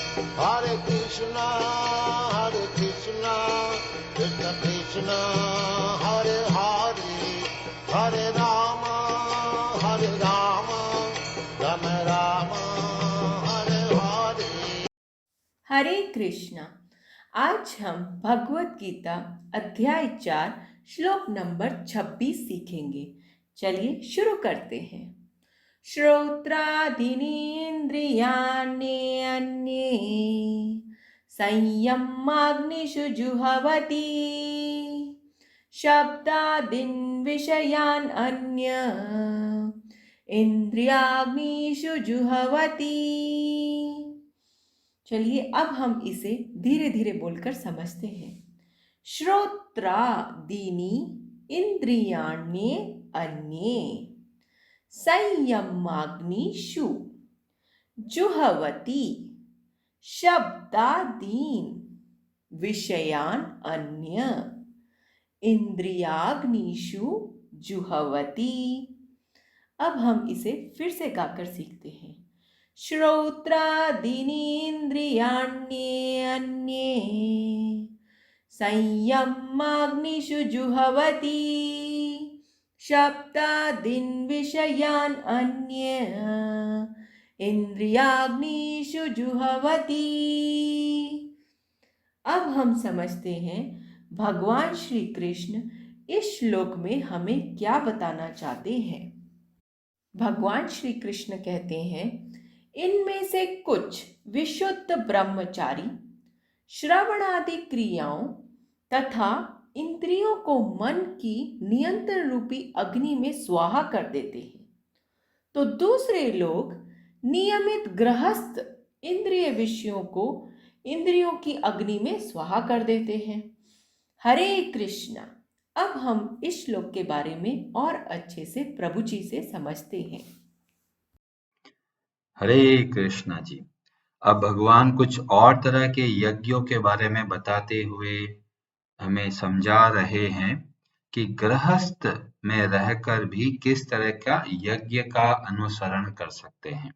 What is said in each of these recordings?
Hare Krishna, Krishna Krishna, Hare Hare, Hare Rama, Rama Rama, Hare Hare. हरे कृष्णा। आज हम भगवत गीता अध्याय 4 श्लोक नंबर 26 सीखेंगे। चलिए शुरू करते हैं। श्रोत्रादीनि इंद्रियाण्ये अन्ये संयमाग्निषु जुहवति शब्दादीन् विषयान् अन्य इंद्रियाग्निषु जुहवति। चलिए अब हम इसे धीरे धीरे बोलकर समझते हैं। श्रोत्रादीनि इंद्रियाण्ये अन्ये संयमाग्निषु जुहवति शब्दादीन् विषयान् अन्य इंद्रियाग्निषु जुहवति। अब हम इसे फिर से गाकर सीखते हैं। श्रोत्रादीनि इंद्रियाण्ये अन्ये संयमाग्निषु जुहवति शब्दादीन् विषयान् अन्य इंद्रियाग्निषु जुहवति। अब हम समझते हैं भगवान श्री कृष्ण इस श्लोक में हमें क्या बताना चाहते हैं। भगवान श्री कृष्ण कहते हैं, इनमें से कुछ विशुद्ध ब्रह्मचारी श्रवणादि क्रियाओं तथा इंद्रियों को मन की नियंत्रण रूपी अग्नि में स्वाहा कर देते हैं, तो दूसरे लोग नियमित गृहस्थ इंद्रिय विषयों को इंद्रियों की अग्नि में स्वाहा कर देते हैं। हरे कृष्णा। अब हम इस श्लोक के बारे में और अच्छे से प्रभु जी से समझते हैं। हरे कृष्णा जी। अब भगवान कुछ और तरह के यज्ञों के बारे में बताते हुए हमें समझा रहे हैं कि गृहस्थ में रहकर भी किस तरह का यज्ञ का अनुसरण कर सकते हैं।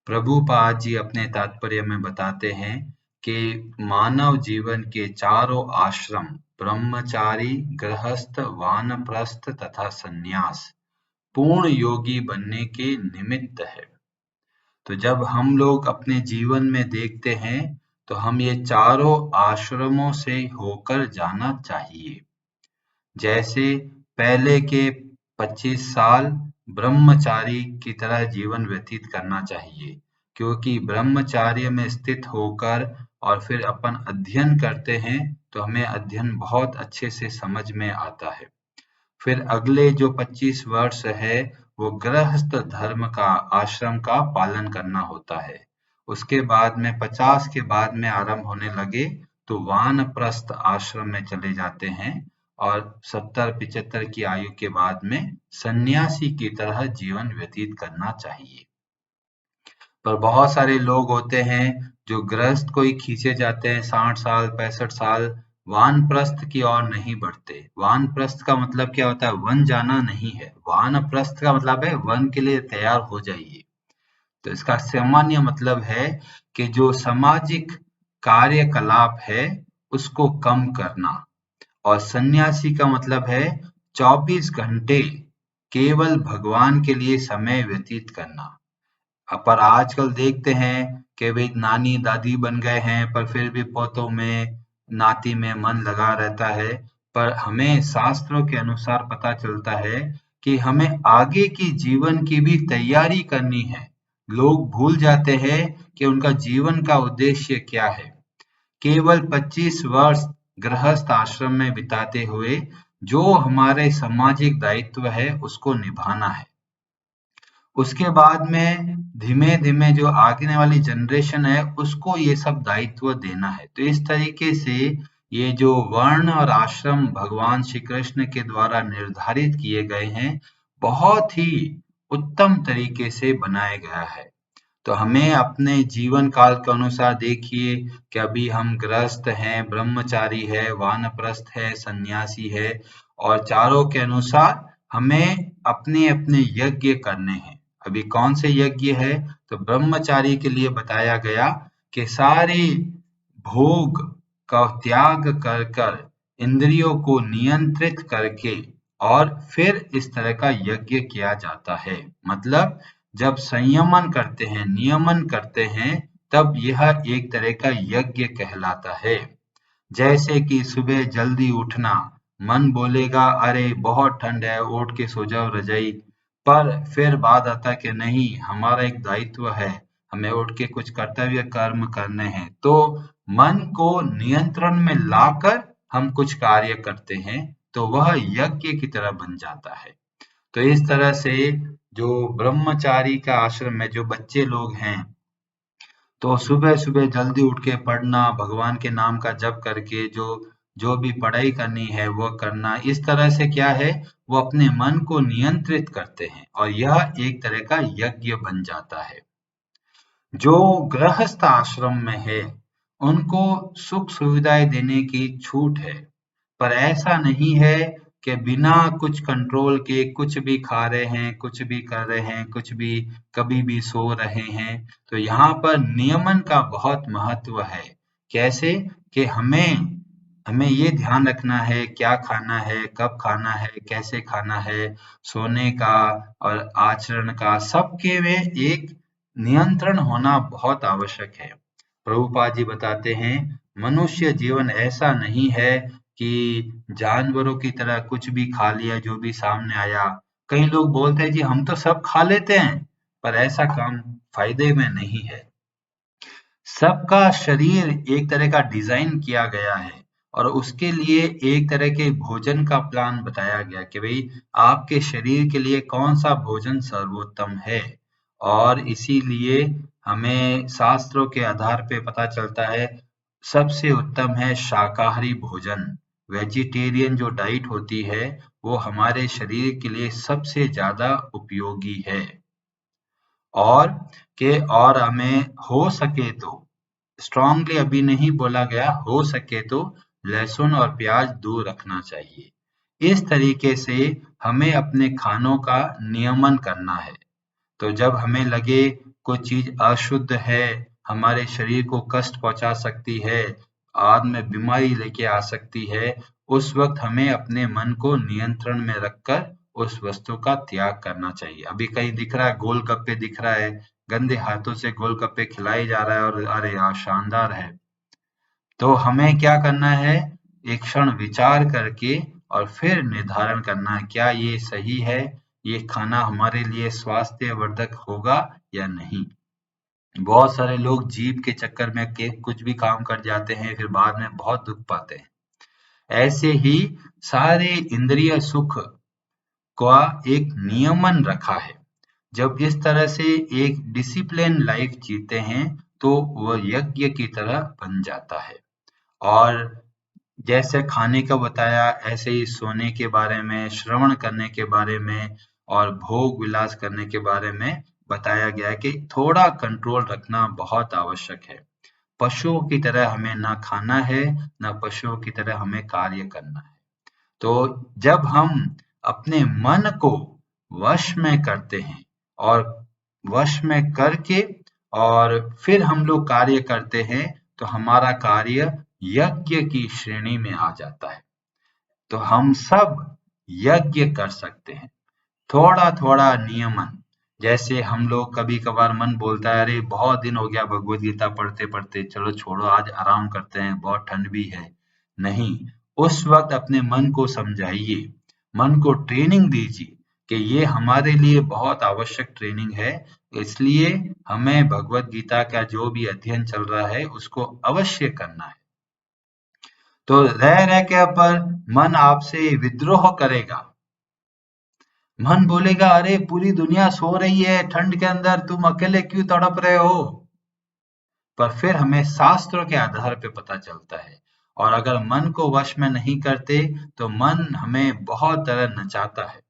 प्रभुपाद जी अपने तात्पर्य में बताते हैं कि मानव जीवन के चारों आश्रम ब्रह्मचारी, गृहस्थ, वानप्रस्थ तथा संन्यास पूर्ण योगी बनने के निमित्त है। तो जब हम लोग अपने जीवन में देखते हैं तो हम ये चारों आश्रमों से होकर जाना चाहिए। जैसे पहले के 25 साल ब्रह्मचारी की तरह जीवन व्यतीत करना चाहिए, क्योंकि ब्रह्मचार्य में स्थित होकर और फिर अपन अध्ययन करते हैं तो हमें अध्ययन बहुत अच्छे से समझ में आता है। फिर अगले जो 25 वर्ष है वो गृहस्थ धर्म का, आश्रम का पालन करना होता है। उसके बाद में 50 के बाद में आरंभ होने लगे तो वानप्रस्थ आश्रम में चले जाते हैं और 70-75 की आयु के बाद में सन्यासी की तरह जीवन व्यतीत करना चाहिए। पर बहुत सारे लोग होते हैं जो गृहस्थ को ही खींचे जाते हैं, 60 साल 65 साल वानप्रस्थ की ओर नहीं बढ़ते। वानप्रस्थ का मतलब क्या होता है? वन जाना नहीं है। वानप्रस्थ का मतलब है वन के लिए तैयार हो जाइए। तो इसका सामान्य मतलब है कि जो सामाजिक कार्यकलाप है उसको कम करना, और सन्यासी का मतलब है 24 घंटे केवल भगवान के लिए समय व्यतीत करना। पर आजकल देखते हैं कि वे नानी दादी बन गए हैं पर फिर भी पोतों में, नाती में मन लगा रहता है। पर हमें शास्त्रों के अनुसार पता चलता है कि हमें आगे की जीवन की भी तैयारी करनी है। लोग भूल जाते हैं कि उनका जीवन का उद्देश्य क्या है। केवल 25 वर्ष गृहस्थ आश्रम में बिताते हुए जो हमारे सामाजिक दायित्व है उसको निभाना है। उसके बाद में धीमे धीमे जो आगे वाली जनरेशन है उसको ये सब दायित्व देना है। तो इस तरीके से ये जो वर्ण और आश्रम भगवान श्री कृष्ण के द्वारा निर्धारित किए गए हैं, बहुत ही उत्तम तरीके से बनाया गया है। तो हमें अपने जीवन काल के अनुसार देखिए कि अभी हम गृहस्थ हैं, ब्रह्मचारी है, वानप्रस्थ है, सन्यासी है, और चारों के अनुसार हमें अपने अपने यज्ञ करने हैं। अभी कौन से यज्ञ है? तो ब्रह्मचारी के लिए बताया गया कि सारे भोग का त्याग कर कर इंद्रियों को नियंत्रित करके और फिर इस तरह का यज्ञ किया जाता है। मतलब जब संयमन करते हैं, नियमन करते हैं, तब यह एक तरह का यज्ञ कहलाता है। जैसे कि सुबह जल्दी उठना, मन बोलेगा अरे बहुत ठंड है, उठ के सो जाओ रजाई, पर फिर बात आता कि नहीं, हमारा एक दायित्व है, हमें उठ के कुछ कर्तव्य कर्म करने हैं, तो मन को नियंत्रण में लाकर हम कुछ कार्य करते हैं, तो वह यज्ञ की तरह बन जाता है। तो इस तरह से जो ब्रह्मचारी का आश्रम में जो बच्चे लोग हैं, तो सुबह-सुबह जल्दी उठ के पढ़ना, भगवान के नाम का जप करके जो जो भी पढ़ाई करनी है वो करना, इस तरह से क्या है, वो अपने मन को नियंत्रित करते हैं और यह एक तरह का यज्ञ बन जाता है। जो गृहस्थ आश्रम में है, उनको सुख सुविधाएं देने की छूट है, पर ऐसा नहीं है कि बिना कुछ कंट्रोल के कुछ भी खा रहे हैं, कुछ भी कर रहे हैं, कुछ भी कभी भी सो रहे हैं। तो यहाँ पर नियमन का बहुत महत्व है। कैसे कि हमें हमें ये ध्यान रखना है क्या खाना है, कब खाना है, कैसे खाना है, सोने का और आचरण का सबके में एक नियंत्रण होना बहुत आवश्यक है। प्रभुपाद जी बताते हैं, मनुष्य जीवन ऐसा नहीं है कि जानवरों की तरह कुछ भी खा लिया जो भी सामने आया। कई लोग बोलते हैं जी हम तो सब खा लेते हैं, पर ऐसा काम फायदे में नहीं है। सबका शरीर एक तरह का डिजाइन किया गया है और उसके लिए एक तरह के भोजन का प्लान बताया गया कि भाई आपके शरीर के लिए कौन सा भोजन सर्वोत्तम है, और इसीलिए हमें शास्त्रों के आधार पे पता चलता है सबसे उत्तम है शाकाहारी भोजन। वेजिटेरियन जो डाइट होती है वो हमारे शरीर के लिए सबसे ज्यादा उपयोगी है। और हमें हो सके तो स्ट्रांगली अभी नहीं बोला गया, हो सके तो लहसुन और प्याज दूर रखना चाहिए। इस तरीके से हमें अपने खानों का नियमन करना है। तो जब हमें लगे कोई चीज अशुद्ध है, हमारे शरीर को कष्ट पहुंचा सकती है, बाद में बीमारी लेके आ सकती है, उस वक्त हमें अपने मन को नियंत्रण में रखकर उस वस्तु का त्याग करना चाहिए। अभी कहीं दिख रहा है गोलगप्पे दिख रहा है, गंदे हाथों से गोलगप्पे खिलाए जा रहा है और अरे यार शानदार है, तो हमें क्या करना है, एक क्षण विचार करके और फिर निर्धारण करना है क्या ये सही है, ये खाना हमारे लिए स्वास्थ्यवर्धक होगा या नहीं। बहुत सारे लोग जीभ के चक्कर में के कुछ भी काम कर जाते हैं, फिर बाद में बहुत दुख पाते हैं। ऐसे ही सारे इंद्रिय सुख का एक नियमन रखा है। जब इस तरह से एक डिसिप्लिन लाइफ जीते हैं तो वह यज्ञ की तरह बन जाता है। और जैसे खाने का बताया, ऐसे ही सोने के बारे में, श्रवण करने के बारे में और भोग विलास करने के बारे में बताया गया है कि थोड़ा कंट्रोल रखना बहुत आवश्यक है। पशुओं की तरह हमें ना खाना है, ना पशुओं की तरह हमें कार्य करना है। तो जब हम अपने मन को वश में करते हैं और वश में करके और फिर हम लोग कार्य करते हैं, तो हमारा कार्य यज्ञ की श्रेणी में आ जाता है। तो हम सब यज्ञ कर सकते हैं, थोड़ा थोड़ा नियमन। जैसे हम लोग कभी कभार मन बोलता है अरे बहुत दिन हो गया भगवत गीता पढ़ते पढ़ते, चलो छोड़ो आज आराम करते हैं, बहुत ठंड भी है। नहीं, उस वक्त अपने मन को समझाइए, मन को ट्रेनिंग दीजिए कि ये हमारे लिए बहुत आवश्यक ट्रेनिंग है, इसलिए हमें भगवत गीता का जो भी अध्ययन चल रहा है उसको अवश्य करना है। तो रह रह के पर मन आपसे विद्रोह करेगा, मन बोलेगा अरे पूरी दुनिया सो रही है ठंड के अंदर, तुम अकेले क्यों तड़प रहे हो। पर फिर हमें शास्त्रों के आधार पे पता चलता है, और अगर मन को वश में नहीं करते तो मन हमें बहुत तरह नचाता है।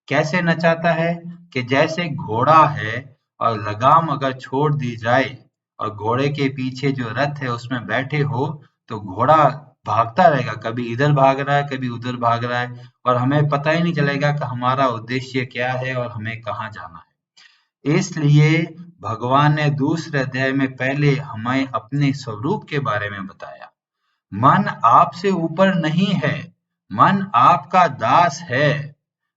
कैसे नचाता है कि जैसे घोड़ा है और लगाम अगर छोड़ दी जाए और घोड़े के पीछे जो रथ है उसमें बैठे हो, तो घोड़ा भागता रहेगा, कभी इधर भाग रहा है कभी उधर भाग रहा है, और हमें पता ही नहीं चलेगा कि हमारा उद्देश्य क्या है और हमें कहाँ जाना है। इसलिए भगवान ने दूसरे अध्याय में पहले हमें अपने स्वरूप के बारे में बताया। मन आपसे ऊपर नहीं है, मन आपका दास है।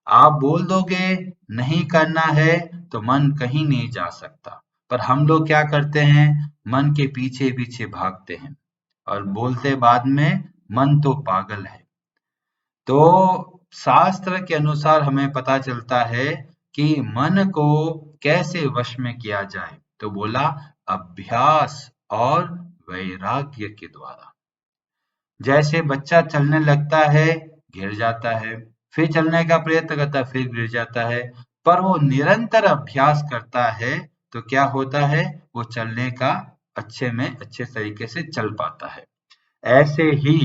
आप बोल दोगे नहीं करना है तो मन कहीं नहीं जा सकता। पर हम लोग क्या करते हैं, मन के पीछे पीछे भागते हैं और बोलते बाद में मन तो पागल है। तो शास्त्र के अनुसार हमें पता चलता है कि मन को कैसे वश में किया जाए। तो बोला अभ्यास और वैराग्य के द्वारा। जैसे बच्चा चलने लगता है, गिर जाता है, फिर चलने का प्रयत्न करता है, फिर गिर जाता है, पर वो निरंतर अभ्यास करता है तो क्या होता है, वो चलने का अच्छे तरीके से चल पाता है। ऐसे ही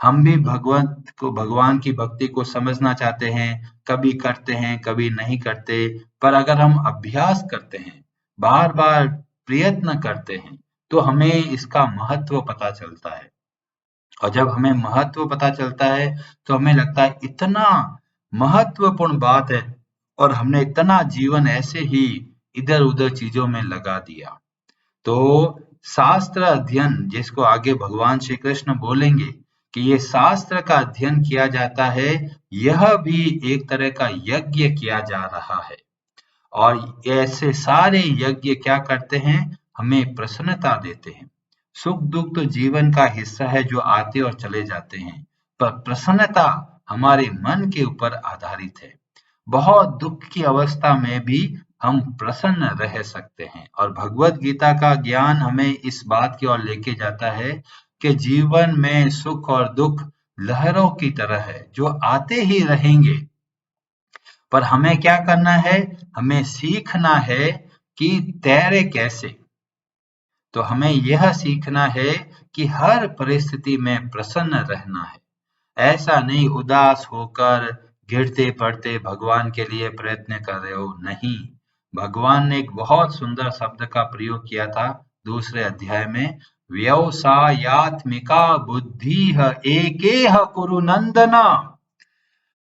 हम भी भगवान की भक्ति को समझना चाहते हैं, कभी करते हैं, कभी नहीं करते, पर अगर हम अभ्यास करते हैं, बार बार प्रयत्न करते हैं, तो हमें इसका महत्व पता चलता है। और जब हमें महत्व पता चलता है तो हमें लगता है इतना महत्वपूर्ण बात है और हमने इतना जीवन ऐसे ही इधर उधर चीजों में लगा दिया। तो शास्त्र अध्ययन, जिसको आगे भगवान श्री कृष्ण बोलेंगे कि ये शास्त्र का अध्ययन किया जाता है, यह भी एक तरह का यज्ञ किया जा रहा है। और ऐसे सारे यज्ञ क्या करते हैं, हमें प्रसन्नता देते हैं। सुख दुख तो जीवन का हिस्सा है जो आते और चले जाते हैं, पर प्रसन्नता हमारे मन के ऊपर आधारित है। बहुत दुख की अवस्था में भी हम प्रसन्न रह सकते हैं। और भगवत गीता का ज्ञान हमें इस बात की ओर लेके जाता है कि जीवन में सुख और दुख लहरों की तरह है जो आते ही रहेंगे, पर हमें क्या करना है, हमें सीखना है कि तैरे कैसे। तो हमें यह सीखना है कि हर परिस्थिति में प्रसन्न रहना है। ऐसा नहीं उदास होकर गिरते पड़ते भगवान के लिए प्रयत्न कर रहे हो, नहीं। भगवान ने एक बहुत सुंदर शब्द का प्रयोग किया था दूसरे अध्याय में, व्यवसायात्मिका बुद्धि एकेह कुरु नंदना।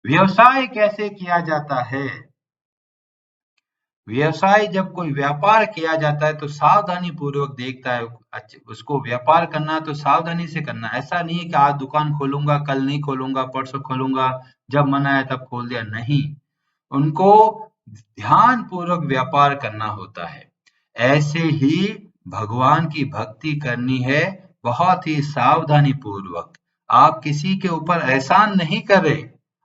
व्यवसाय कैसे किया जाता है, व्यवसाय जब कोई व्यापार किया जाता है तो सावधानी पूर्वक देखता है। उसको व्यापार करना तो सावधानी से करना, ऐसा नहीं है कि आज दुकान खोलूंगा, कल नहीं खोलूंगा, परसों खोलूंगा, जब मन आया तब खोल दिया, नहीं। उनको ध्यान पूर्वक व्यापार करना होता है। ऐसे ही भगवान की भक्ति करनी है, बहुत ही सावधानी पूर्वक। आप किसी के ऊपर एहसान नहीं कर रहे,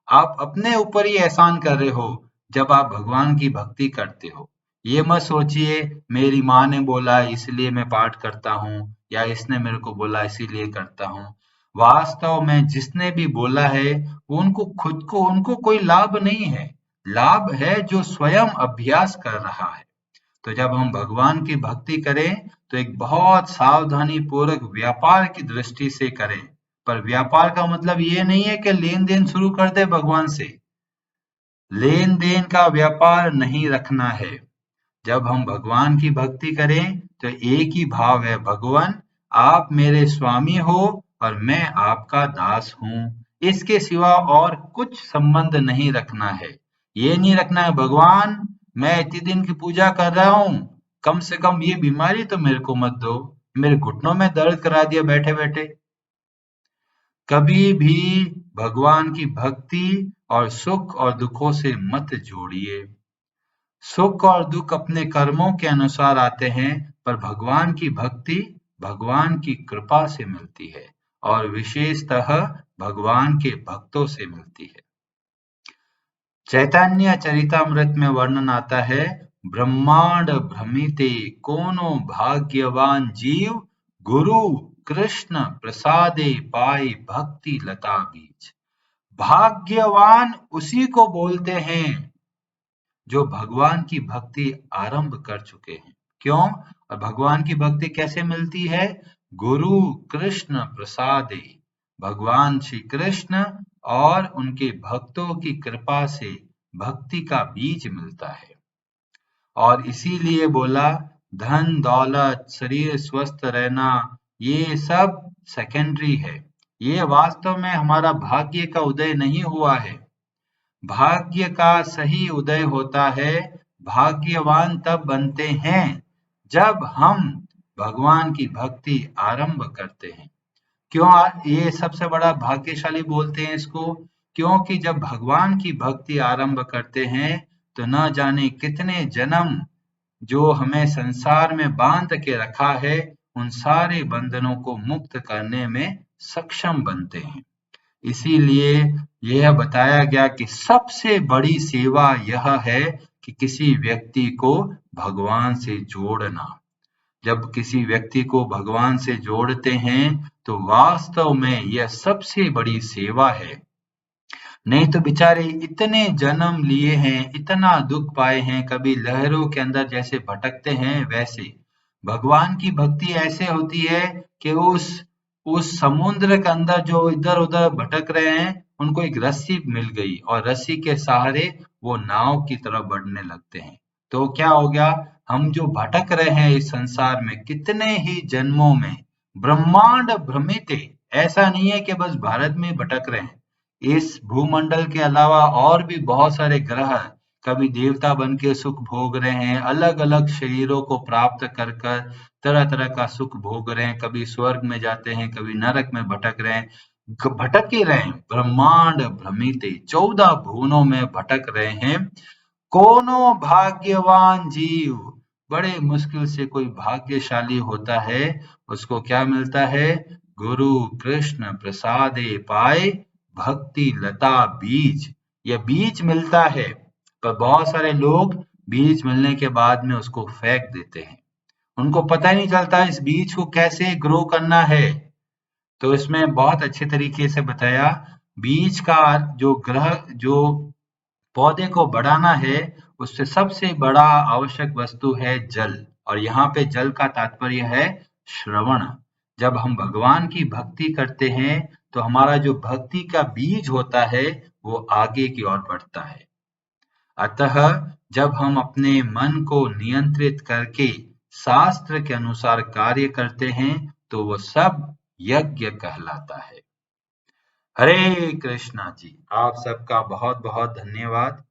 आप अपने ऊपर ही एहसान कर रहे हो जब आप भगवान की भक्ति करते हो। ये मत सोचिए मेरी माँ ने बोला इसलिए मैं पाठ करता हूँ, या इसने मेरे को बोला इसीलिए करता हूँ। वास्तव में जिसने भी बोला है उनको कोई लाभ नहीं है, लाभ है जो स्वयं अभ्यास कर रहा है। तो जब हम भगवान की भक्ति करें तो एक बहुत सावधानी पूर्वक व्यापार की दृष्टि से करें। पर व्यापार का मतलब ये नहीं है कि लेन देन शुरू कर दे भगवान से, लेन देन का व्यापार नहीं रखना है। जब हम भगवान की भक्ति करें तो एक ही भाव है, भगवान आप मेरे स्वामी हो और मैं आपका दास हूँ। इसके सिवा और कुछ संबंध नहीं रखना है। ये नहीं रखना है भगवान मैं इतने दिन की पूजा कर रहा हूँ, कम से कम ये बीमारी तो मेरे को मत दो, मेरे घुटनों में दर्द करा दिया बैठे बैठे। कभी भी भगवान की भक्ति और सुख और दुखों से मत जोड़िए। सुख और दुख अपने कर्मों के अनुसार आते हैं, पर भगवान की भक्ति भगवान की कृपा से मिलती है और विशेषतः भगवान के भक्तों से मिलती है। चैतन्य चरितामृत में वर्णन आता है, ब्रह्मांड भ्रमिते कोनो भाग्यवान जीव, गुरु कृष्ण प्रसादे पाई भक्ति लता बीज। भाग्यवान उसी को बोलते हैं जो भगवान की भक्ति आरंभ कर चुके हैं। क्यों? और भगवान की भक्ति कैसे मिलती है? गुरु कृष्ण प्रसादे, भगवान श्री कृष्ण और उनके भक्तों की कृपा से भक्ति का बीज मिलता है। और इसीलिए बोला धन दौलत शरीर स्वस्थ रहना ये सब सेकेंडरी है, ये वास्तव में हमारा भाग्य का उदय नहीं हुआ है। भाग्य का सही उदय होता है भाग्यवान तब बनते हैं जब हम भगवान की भक्ति आरंभ करते हैं। क्यों ये सबसे बड़ा भाग्यशाली बोलते हैं इसको? क्योंकि जब भगवान की भक्ति आरंभ करते हैं तो न जाने कितने जन्म जो हमें संसार में बांध के रखा है, उन सारे बंधनों को मुक्त करने में सक्षम बनते हैं। इसीलिए यह बताया गया कि सबसे बड़ी सेवा यह है कि किसी व्यक्ति को भगवान से जोड़ना। जब किसी व्यक्ति को भगवान से जोड़ते हैं तो वास्तव में यह सबसे बड़ी सेवा है। नहीं तो बेचारे इतने जन्म लिए हैं, इतना दुख पाए हैं, कभी लहरों के अंदर जैसे भटकते हैं वैसे। भगवान की भक्ति ऐसे होती है कि उस समुद्र के अंदर जो इधर उधर भटक रहे हैं, उनको एक रस्सी मिल गई और रस्सी के सहारे वो नाव की तरफ बढ़ने लगते हैं। तो क्या हो गया, हम जो भटक रहे हैं इस संसार में कितने ही जन्मों में, ब्रह्मांड भ्रमित है। ऐसा नहीं है कि बस भारत में भटक रहे हैं, इस भूमंडल के अलावा और भी बहुत सारे ग्रह कभी देवता बन के सुख भोग रहे हैं, अलग अलग शरीरों को प्राप्त कर कर तरह तरह का सुख भोग रहे हैं, कभी स्वर्ग में जाते हैं, कभी नरक में भटक रहे हैं, भटक ही रहे हैं, ब्रह्मांड भ्रमित 14 भुवनों में भटक रहे हैं। कोनो भाग्यवान जीव, बड़े मुश्किल से कोई भाग्यशाली होता है, उसको क्या मिलता है? गुरु कृष्ण प्रसादे पाए भक्ति लता बीज। यह बीज मिलता है, पर बहुत सारे लोग बीज मिलने के बाद में उसको फेंक देते हैं। उनको पता ही नहीं चलता इस बीज को कैसे ग्रो करना है। तो इसमें बहुत अच्छे तरीके से बताया, बीज का जो पौधे को बढ़ाना है, उससे सबसे बड़ा आवश्यक वस्तु है जल। और यहाँ पे जल का तात्पर्य है श्रवण। जब हम भगवान की भक्ति करते हैं तो हमारा जो भक्ति का बीज होता है वो आगे की ओर बढ़ता है। अतः जब हम अपने मन को नियंत्रित करके शास्त्र के अनुसार कार्य करते हैं तो वो सब यज्ञ कहलाता है। हरे कृष्णा जी, आप सबका बहुत बहुत धन्यवाद।